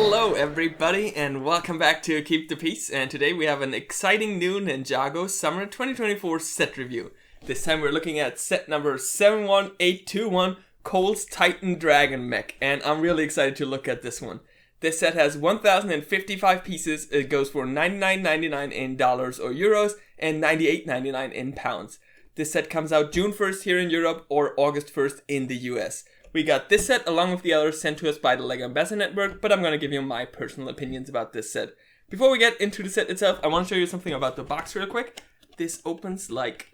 Hello everybody and welcome back to Keep the Peace, and today we have an exciting new Ninjago Summer 2024 set review. This time we're looking at set number 71821, Cole's Titan Dragon Mech, and I'm really excited to look at this one. This set has 1,055 pieces. It goes for $99.99 in dollars or euros and $98.99 in pounds. This set comes out June 1st here in Europe or August 1st in the US. We got this set along with the others sent to us by the LEGO Ambassador Network, but I'm going to give you my personal opinions about this set. Before we get into the set itself, I want to show you something about the box real quick. This opens like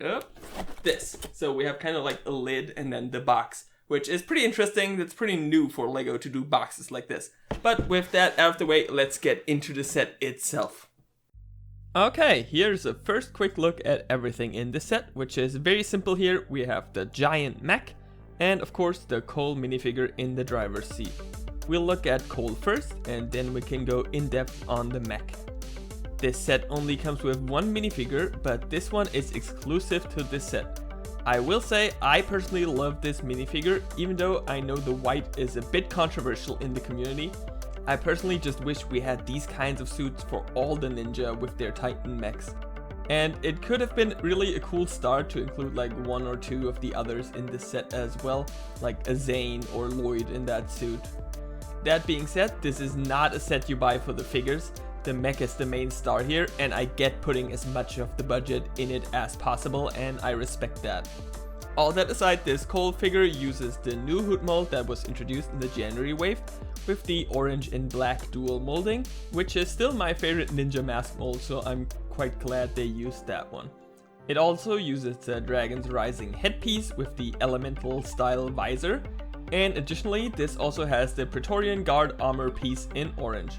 this. So we have kind of like a lid and then the box, which is pretty interesting. That's pretty new for LEGO to do boxes like this. But with that out of the way, let's get into the set itself. Okay, here's a first quick look at everything in the set, which is very simple here. We have the giant mech, and of course the Cole minifigure in the driver's seat. We'll look at Cole first, and then we can go in depth on the mech. This set only comes with one minifigure, but this one is exclusive to this set. I will say I personally love this minifigure, even though I know the white is a bit controversial in the community. I personally just wish we had these kinds of suits for all the ninja with their Titan mechs. And it could have been really a cool start to include like one or two of the others in this set as well, like a Zane or Lloyd in that suit. That being said, this is not a set you buy for the figures. The mech is the main star here, and I get putting as much of the budget in it as possible, and I respect that. All that aside, this Cole figure uses the new hood mold that was introduced in the January wave with the orange and black dual molding, which is still my favorite ninja mask mold, so I'm quite glad they used that one. It also uses the Dragon's Rising headpiece with the elemental style visor, and additionally this also has the Praetorian Guard armor piece in orange.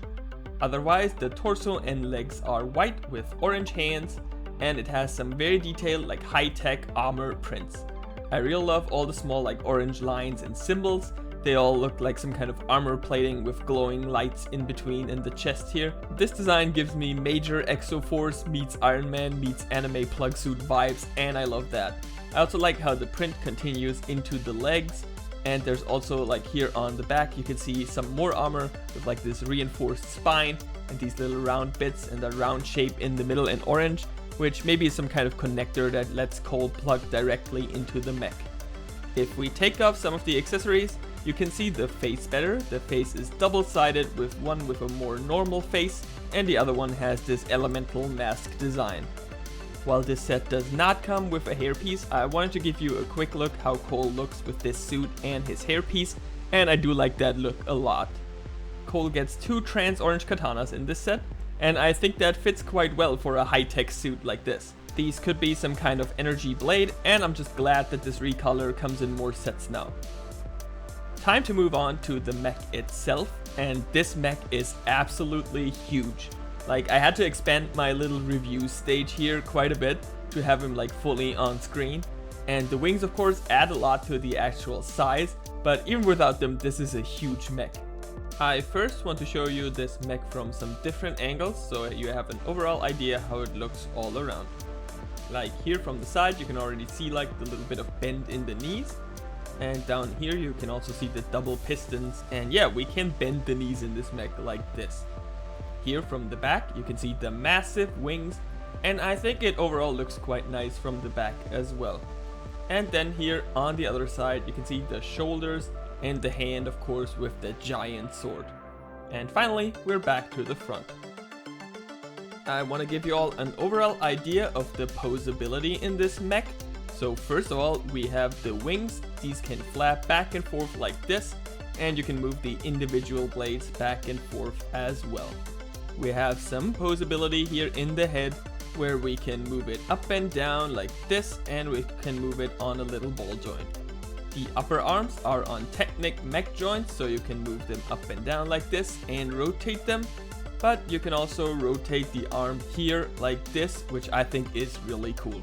Otherwise, the torso and legs are white with orange hands, and it has some very detailed like high-tech armor prints. I really love all the small like orange lines and symbols. They all look like some kind of armor plating with glowing lights in between in the chest here. This design gives me major Exoforce meets Iron Man meets anime plug suit vibes, and I love that. I also like how the print continues into the legs, and there's also like here on the back you can see some more armor with like this reinforced spine and these little round bits and the round shape in the middle in orange, which maybe is some kind of connector that lets Cole plug directly into the mech. If we take off some of the accessories, you can see the face better. The face is double-sided, with one with a more normal face and the other one has this elemental mask design. While this set does not come with a hairpiece, I wanted to give you a quick look how Cole looks with this suit and his hairpiece, and I do like that look a lot. Cole gets two trans orange katanas in this set, and I think that fits quite well for a high-tech suit like this. These could be some kind of energy blade, and I'm just glad that this recolor comes in more sets now. Time to move on to the mech itself, and this mech is absolutely huge. Like, I had to expand my little review stage here quite a bit to have him like fully on screen, and the wings of course add a lot to the actual size, but even without them this is a huge mech. I first want to show you this mech from some different angles so you have an overall idea how it looks all around. Like here from the side you can already see like the little bit of bend in the knees, and down here you can also see the double pistons, and yeah, we can bend the knees in this mech like this. Here from the back you can see the massive wings, and I think it overall looks quite nice from the back as well. And then here on the other side you can see the shoulders and the hand of course with the giant sword. And finally we're back to the front. I want to give you all an overall idea of the posability in this mech. So first of all we have the wings. These can flap back and forth like this, and you can move the individual blades back and forth as well. We have some posability here in the head where we can move it up and down like this, and we can move it on a little ball joint. The upper arms are on Technic mech joints, so you can move them up and down like this and rotate them, but you can also rotate the arm here like this, which I think is really cool.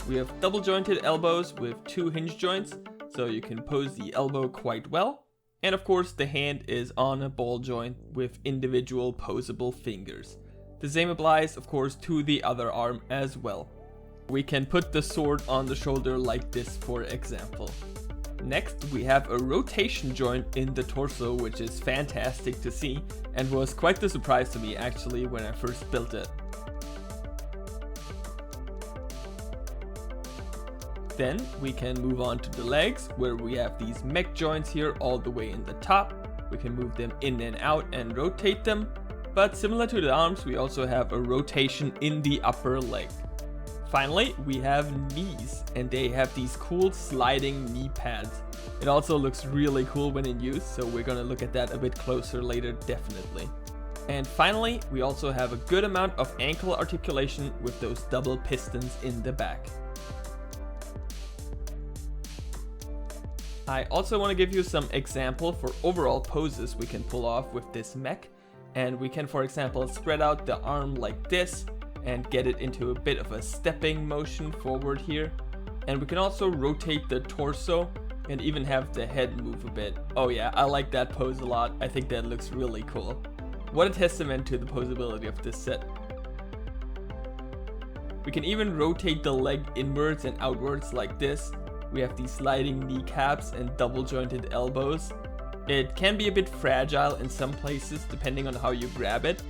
We have double jointed elbows with two hinge joints, so you can pose the elbow quite well. And of course the hand is on a ball joint with individual posable fingers. The same applies of course to the other arm as well. We can put the sword on the shoulder like this for example. Next, we have a rotation joint in the torso, which is fantastic to see and was quite the surprise to me actually when I first built it. Then we can move on to the legs, where we have these mech joints here all the way in the top. We can move them in and out and rotate them, but similar to the arms, we also have a rotation in the upper leg. Finally, we have knees, and they have these cool sliding knee pads. It also looks really cool when in use, so we're gonna look at that a bit closer later, definitely. And finally, we also have a good amount of ankle articulation with those double pistons in the back. I also want to give you some example for overall poses we can pull off with this mech. And we can, for example, spread out the arm like this and get it into a bit of a stepping motion forward here. And we can also rotate the torso and even have the head move a bit. Oh yeah, I like that pose a lot. I think that looks really cool. What a testament to the posability of this set. We can even rotate the leg inwards and outwards like this. We have these sliding kneecaps and double jointed elbows. It can be a bit fragile in some places depending on how you grab it,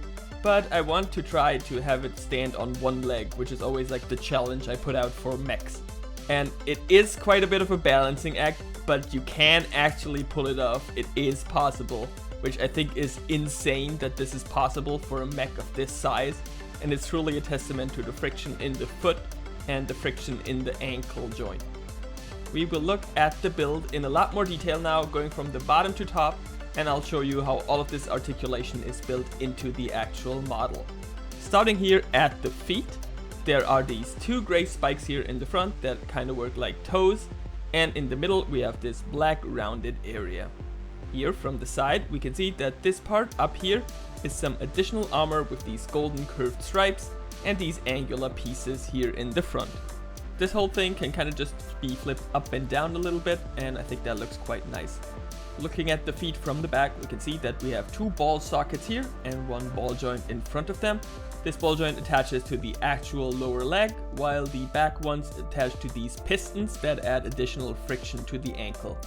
but I want to try to have it stand on one leg, which is always like the challenge I put out for mechs. And it is quite a bit of a balancing act, but you can actually pull it off. It is possible, which I think is insane that this is possible for a mech of this size, and it's truly a testament to the friction in the foot and the friction in the ankle joint. We will look at the build in a lot more detail now, going from the bottom to top, and I'll show you how all of this articulation is built into the actual model. Starting here at the feet, there are these two gray spikes here in the front that kind of work like toes, and in the middle we have this black rounded area. Here from the side we can see that this part up here is some additional armor with these golden curved stripes and these angular pieces here in the front. This whole thing can kind of just be flipped up and down a little bit, and I think that looks quite nice. Looking at the feet from the back, we can see that we have two ball sockets here and one ball joint in front of them. This ball joint attaches to the actual lower leg, while the back ones attach to these pistons that add additional friction to the ankle.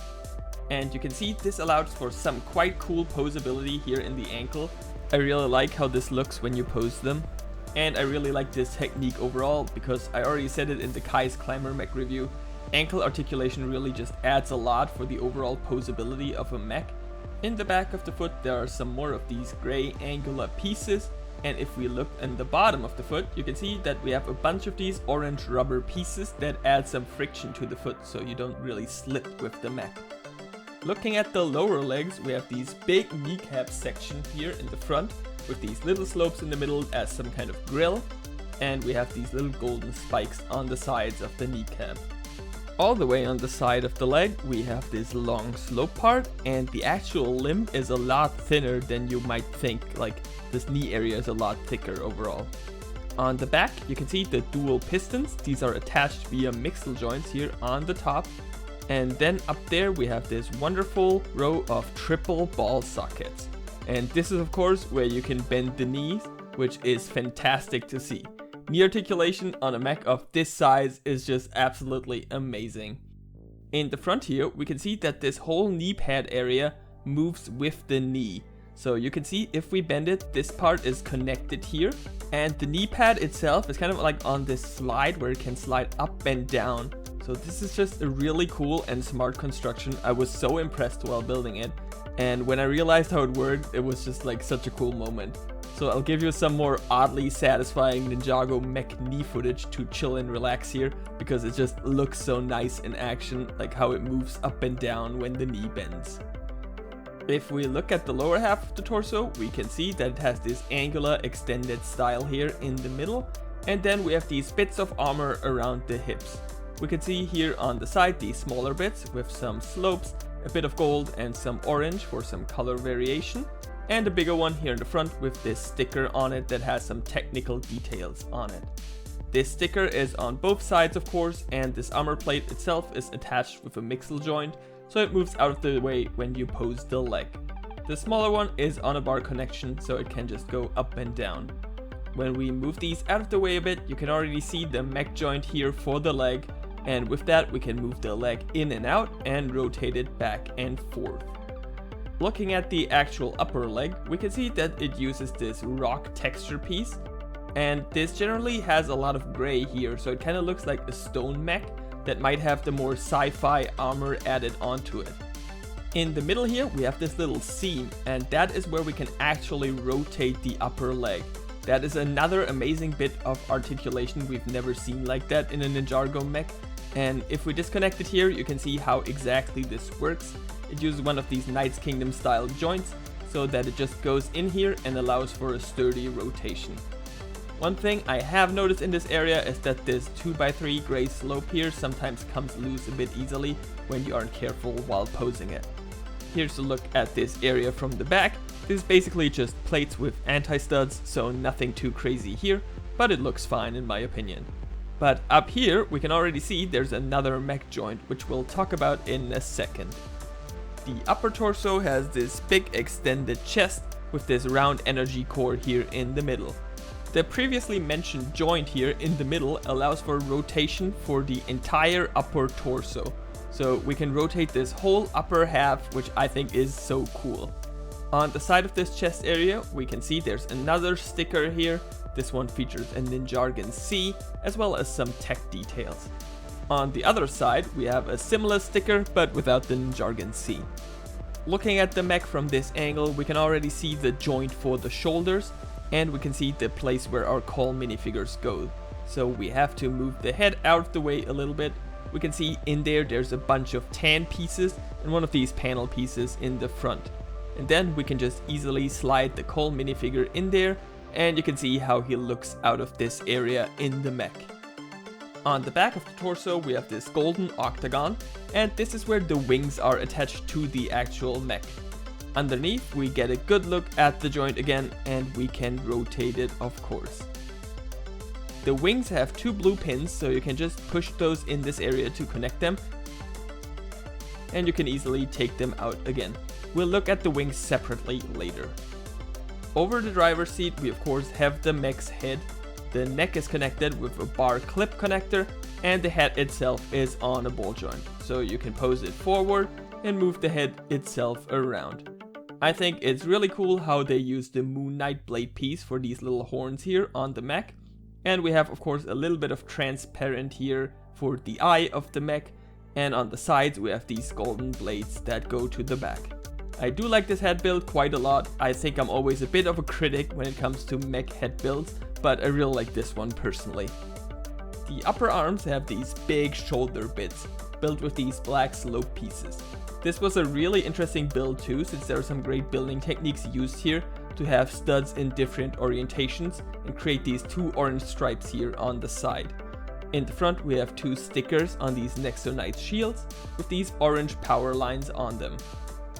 And you can see this allows for some quite cool posability here in the ankle. I really like how this looks when you pose them. And I really like this technique overall because I already said it in the Kai's Climber mech review. Ankle articulation really just adds a lot for the overall posability of a mech. In the back of the foot there are some more of these gray angular pieces, and if we look in the bottom of the foot you can see that we have a bunch of these orange rubber pieces that add some friction to the foot so you don't really slip with the mech. Looking at the lower legs, we have these big kneecap section here in the front with these little slopes in the middle as some kind of grill, and we have these little golden spikes on the sides of the kneecap. All the way on the side of the leg we have this long slope part, and the actual limb is a lot thinner than you might think, like this knee area is a lot thicker overall. On the back you can see the dual pistons. These are attached via mixel joints here on the top, and then up there we have this wonderful row of triple ball sockets. And this is of course where you can bend the knees, which is fantastic to see. Knee articulation on a mech of this size is just absolutely amazing. In the front here we can see that this whole knee pad area moves with the knee. So you can see if we bend it, this part is connected here, and the knee pad itself is kind of like on this slide where it can slide up and down. So this is just a really cool and smart construction. I was so impressed while building it. And when I realized how it worked, it was just like such a cool moment. So I'll give you some more oddly satisfying Ninjago Mech knee footage to chill and relax here, because it just looks so nice in action, like how it moves up and down when the knee bends. If we look at the lower half of the torso, we can see that it has this angular extended style here in the middle, and then we have these bits of armor around the hips. We can see here on the side these smaller bits with some slopes, a bit of gold and some orange for some color variation, and a bigger one here in the front with this sticker on it that has some technical details on it. This sticker is on both sides of course, and this armor plate itself is attached with a mixel joint, so it moves out of the way when you pose the leg. The smaller one is on a bar connection, so it can just go up and down. When we move these out of the way a bit, you can already see the mech joint here for the leg, And with that, we can move the leg in and out and rotate it back and forth. Looking at the actual upper leg, we can see that it uses this rock texture piece. And this generally has a lot of gray here, so it kind of looks like a stone mech that might have the more sci-fi armor added onto it. In the middle here, we have this little seam, and that is where we can actually rotate the upper leg. That is another amazing bit of articulation we've never seen like that in a Ninjago mech. And if we disconnect it here, you can see how exactly this works. It uses one of these Knights Kingdom style joints, so that it just goes in here and allows for a sturdy rotation. One thing I have noticed in this area is that this 2x3 gray slope here sometimes comes loose a bit easily when you aren't careful while posing it. Here's a look at this area from the back. This is basically just plates with anti-studs, so nothing too crazy here, but it looks fine in my opinion. But up here we can already see there's another mech joint, which we'll talk about in a second. The upper torso has this big extended chest with this round energy core here in the middle. The previously mentioned joint here in the middle allows for rotation for the entire upper torso. So we can rotate this whole upper half, which I think is so cool. On the side of this chest area, we can see there's another sticker here. This one features a Ninjago C, as well as some tech details. On the other side, we have a similar sticker, but without the Ninjago C. Looking at the mech from this angle, we can already see the joint for the shoulders, and we can see the place where our Cole minifigures go. So we have to move the head out of the way a little bit. We can see in there's a bunch of tan pieces and one of these panel pieces in the front. And then we can just easily slide the Cole minifigure in there, and you can see how he looks out of this area in the mech. On the back of the torso we have this golden octagon, and this is where the wings are attached to the actual mech. Underneath we get a good look at the joint again, and we can rotate it of course. The wings have two blue pins, so you can just push those in this area to connect them, and you can easily take them out again. We'll look at the wings separately later. Over the driver's seat we of course have the mech's head. The neck is connected with a bar clip connector, and the head itself is on a ball joint, so you can pose it forward and move the head itself around. I think it's really cool how they use the Moon Knight blade piece for these little horns here on the mech. And we have of course a little bit of transparent here for the eye of the mech, and on the sides we have these golden blades that go to the back. I do like this head build quite a lot. I think I'm always a bit of a critic when it comes to mech head builds, but I really like this one personally. The upper arms have these big shoulder bits, built with these black slope pieces. This was a really interesting build too, since there are some great building techniques used here to have studs in different orientations and create these two orange stripes here on the side. In the front we have two stickers on these Nexo Knight shields with these orange power lines on them.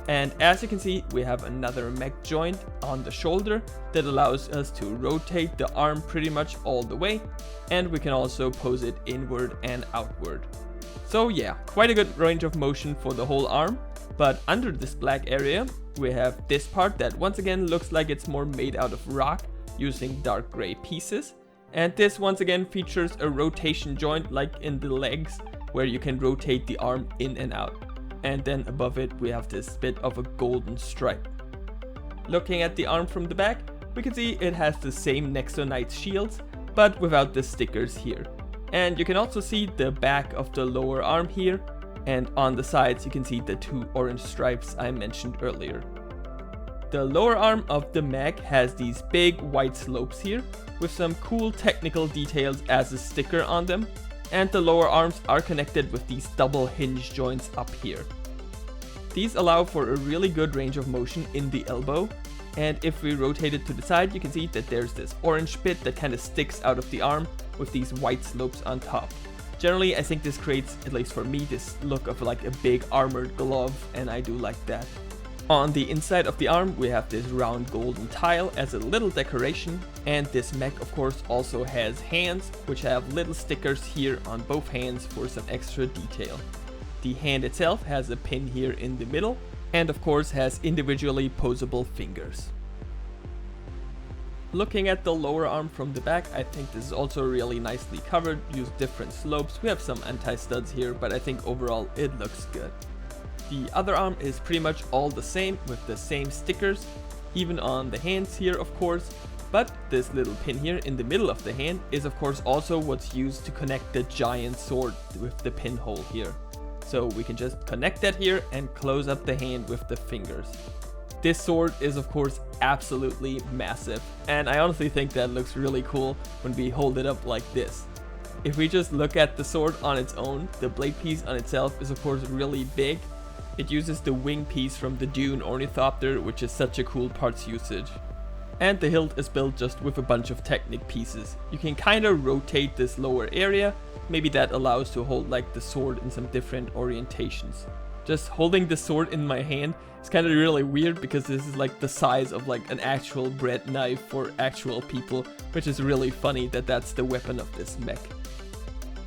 And as you can see, we have another mech joint on the shoulder that allows us to rotate the arm pretty much all the way, and we can also pose it inward and outward. So yeah, quite a good range of motion for the whole arm. But under this black area we have this part that once again looks like it's more made out of rock using dark gray pieces. And this once again features a rotation joint like in the legs, where you can rotate the arm in and out. And then above it we have this bit of a golden stripe. Looking at the arm from the back, we can see it has the same Nexo Knight shields, but without the stickers here. And you can also see the back of the lower arm here, and on the sides you can see the two orange stripes I mentioned earlier. The lower arm of the mech has these big white slopes here, with some cool technical details as a sticker on them, and the lower arms are connected with these double hinge joints up here. These allow for a really good range of motion in the elbow, and if we rotate it to the side you can see that there's this orange bit that kind of sticks out of the arm with these white slopes on top. Generally I think this creates, at least for me, this look of like a big armored glove, and I do like that. On the inside of the arm we have this round golden tile as a little decoration, and this mech of course also has hands, which have little stickers here on both hands for some extra detail. The hand itself has a pin here in the middle, and of course has individually posable fingers. Looking at the lower arm from the back, I think this is also really nicely covered, use different slopes. We have some anti-studs here, but I think overall it looks good. The other arm is pretty much all the same with the same stickers, even on the hands here of course, but this little pin here in the middle of the hand is of course also what's used to connect the giant sword with the pinhole here. So we can just connect that here and close up the hand with the fingers. This sword is of course absolutely massive, and I honestly think that looks really cool when we hold it up like this. If we just look at the sword on its own, the blade piece on itself is of course really big. It uses the wing piece from the Dune Ornithopter, which is such a cool parts usage. And the hilt is built just with a bunch of Technic pieces. You can kinda rotate this lower area, maybe that allows to hold like the sword in some different orientations. Just holding the sword in my hand is kind of really weird because this is like the size of like an actual bread knife for actual people, which is really funny that that's the weapon of this mech.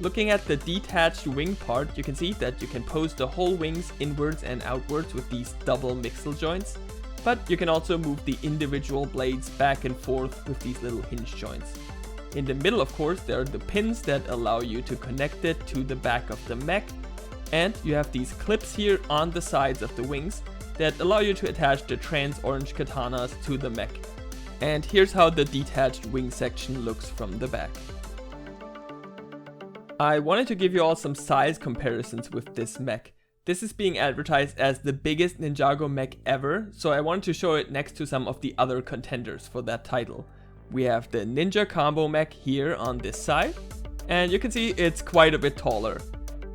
Looking at the detached wing part, you can see that you can pose the whole wings inwards and outwards with these double mixel joints, but you can also move the individual blades back and forth with these little hinge joints. In the middle of course there are the pins that allow you to connect it to the back of the mech. And you have these clips here on the sides of the wings that allow you to attach the trans orange katanas to the mech. And here's how the detached wing section looks from the back. I wanted to give you all some size comparisons with this mech. This is being advertised as the biggest Ninjago mech ever, so I wanted to show it next to some of the other contenders for that title. We have the Ninja Combo Mech here on this side, and you can see it's quite a bit taller.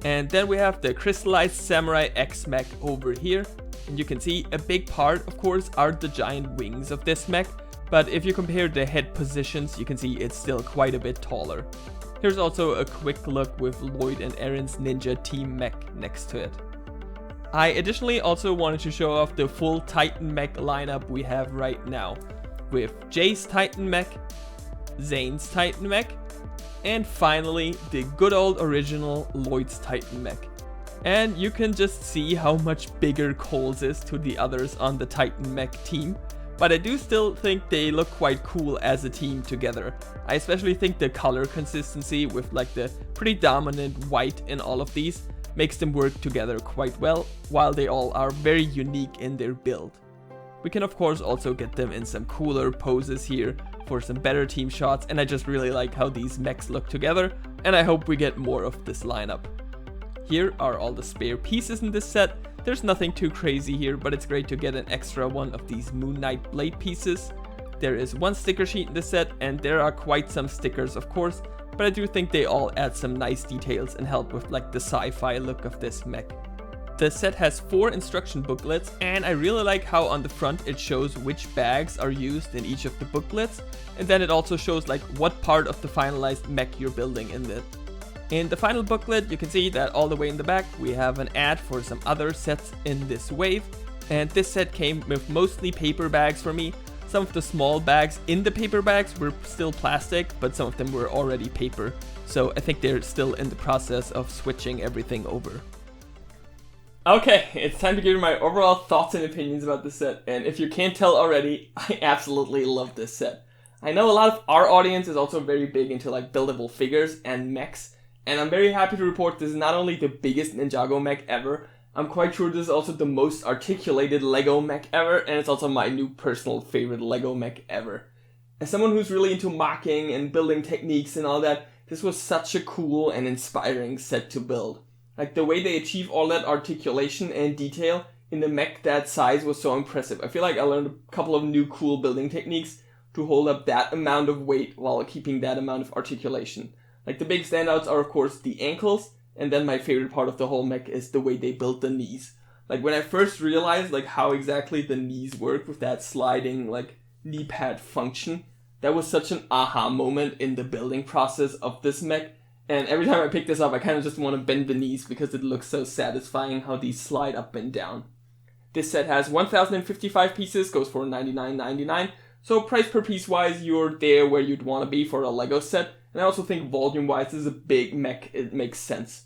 And then we have the Crystallized Samurai X Mech over here, and you can see a big part of course are the giant wings of this mech, but if you compare the head positions you can see it's still quite a bit taller. Here's also a quick look with Lloyd and Aaron's Ninja Team Mech next to it. I additionally also wanted to show off the full Titan Mech lineup we have right now, with Jay's Titan Mech, Zane's Titan Mech, and finally the good old original Lloyd's Titan Mech. And you can just see how much bigger Cole's is to the others on the Titan Mech team, but I do still think they look quite cool as a team together. I especially think the color consistency with like the pretty dominant white in all of these makes them work together quite well, while they all are very unique in their build. We can of course also get them in some cooler poses here for some better team shots, and I just really like how these mechs look together, and I hope we get more of this lineup. Here are all the spare pieces in this set. There's nothing too crazy here, but it's great to get an extra one of these Moon Knight blade pieces. There is one sticker sheet in this set, and there are quite some stickers of course, but I do think they all add some nice details and help with like the sci-fi look of this mech. The set has 4 instruction booklets, and I really like how on the front it shows which bags are used in each of the booklets, and then it also shows like what part of the finalized mech you're building in it. In the final booklet you can see that all the way in the back we have an ad for some other sets in this wave, and this set came with mostly paper bags for me. Some of the small bags in the paper bags were still plastic, but some of them were already paper, so I think they're still in the process of switching everything over. Okay, it's time to give you my overall thoughts and opinions about this set, and if you can't tell already, I absolutely love this set. I know a lot of our audience is also very big into like buildable figures and mechs, and I'm very happy to report this is not only the biggest Ninjago mech ever, I'm quite sure this is also the most articulated Lego mech ever, and it's also my new personal favorite Lego mech ever. As someone who's really into mocking and building techniques and all that, this was such a cool and inspiring set to build. Like the way they achieve all that articulation and detail in a mech that size was so impressive. I feel like I learned a couple of new cool building techniques to hold up that amount of weight while keeping that amount of articulation. Like the big standouts are of course the ankles, and then my favorite part of the whole mech is the way they built the knees. Like when I first realized like how exactly the knees work with that sliding like knee pad function, that was such an aha moment in the building process of this mech. And every time I pick this up, I kind of just want to bend the knees because it looks so satisfying how these slide up and down. This set has 1,055 pieces, goes for $99.99. So price per piece wise, you're there where you'd want to be for a Lego set. And I also think volume wise, this is a big mech, it makes sense.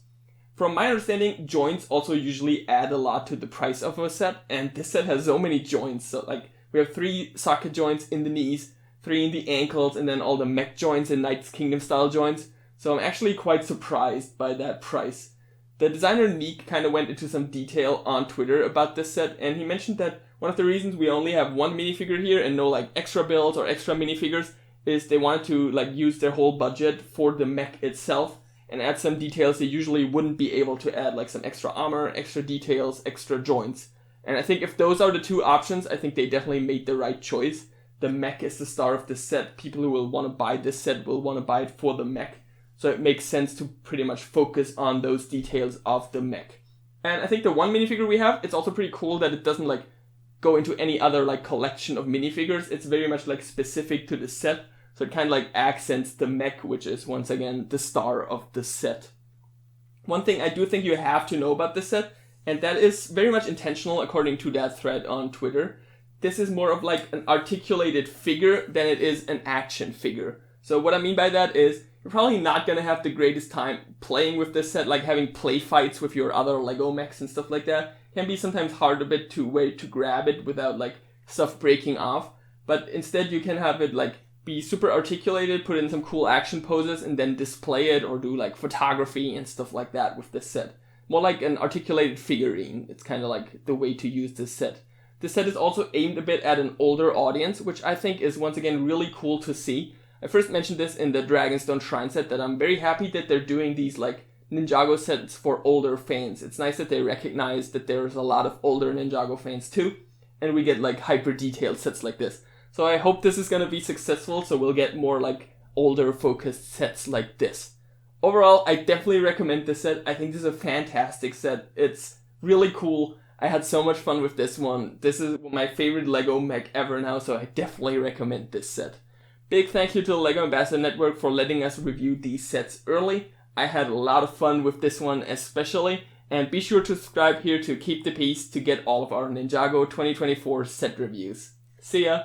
From my understanding, joints also usually add a lot to the price of a set. And this set has so many joints. So like we have 3 socket joints in the knees, 3 in the ankles, and then all the mech joints and Knight's Kingdom style joints. So I'm actually quite surprised by that price. The designer Neek kind of went into some detail on Twitter about this set, and he mentioned that one of the reasons we only have one minifigure here and no like extra builds or extra minifigures is they wanted to like use their whole budget for the mech itself and add some details they usually wouldn't be able to add, like some extra armor, extra details, extra joints. And I think if those are the two options, I think they definitely made the right choice. The mech is the star of the set. People who will want to buy this set will want to buy it for the mech. So it makes sense to pretty much focus on those details of the mech. And I think the one minifigure we have, it's also pretty cool that it doesn't like go into any other like collection of minifigures. It's very much like specific to the set. So it kind of like accents the mech, which is once again the star of the set. One thing I do think you have to know about this set, and that is very much intentional according to that thread on Twitter. This is more of like an articulated figure than it is an action figure. So what I mean by that is you're probably not going to have the greatest time playing with this set, like having play fights with your other Lego mechs and stuff like that. Can be sometimes hard a bit to where to grab it without like stuff breaking off. But instead you can have it like be super articulated, put in some cool action poses, and then display it or do like photography and stuff like that with this set. More like an articulated figurine. It's kind of like the way to use this set. This set is also aimed a bit at an older audience, which I think is once again really cool to see. I first mentioned this in the Dragonstone Shrine set, that I'm very happy that they're doing these like Ninjago sets for older fans. It's nice that they recognize that there's a lot of older Ninjago fans too, and we get like hyper detailed sets like this. So I hope this is going to be successful, so we'll get more like older focused sets like this. Overall, I definitely recommend this set. I think this is a fantastic set. It's really cool. I had so much fun with this one. This is my favorite Lego mech ever now, so I definitely recommend this set. Big thank you to the LEGO Ambassador Network for letting us review these sets early. I had a lot of fun with this one especially, and be sure to subscribe here to Keep the Peace to get all of our Ninjago 2024 set reviews. See ya!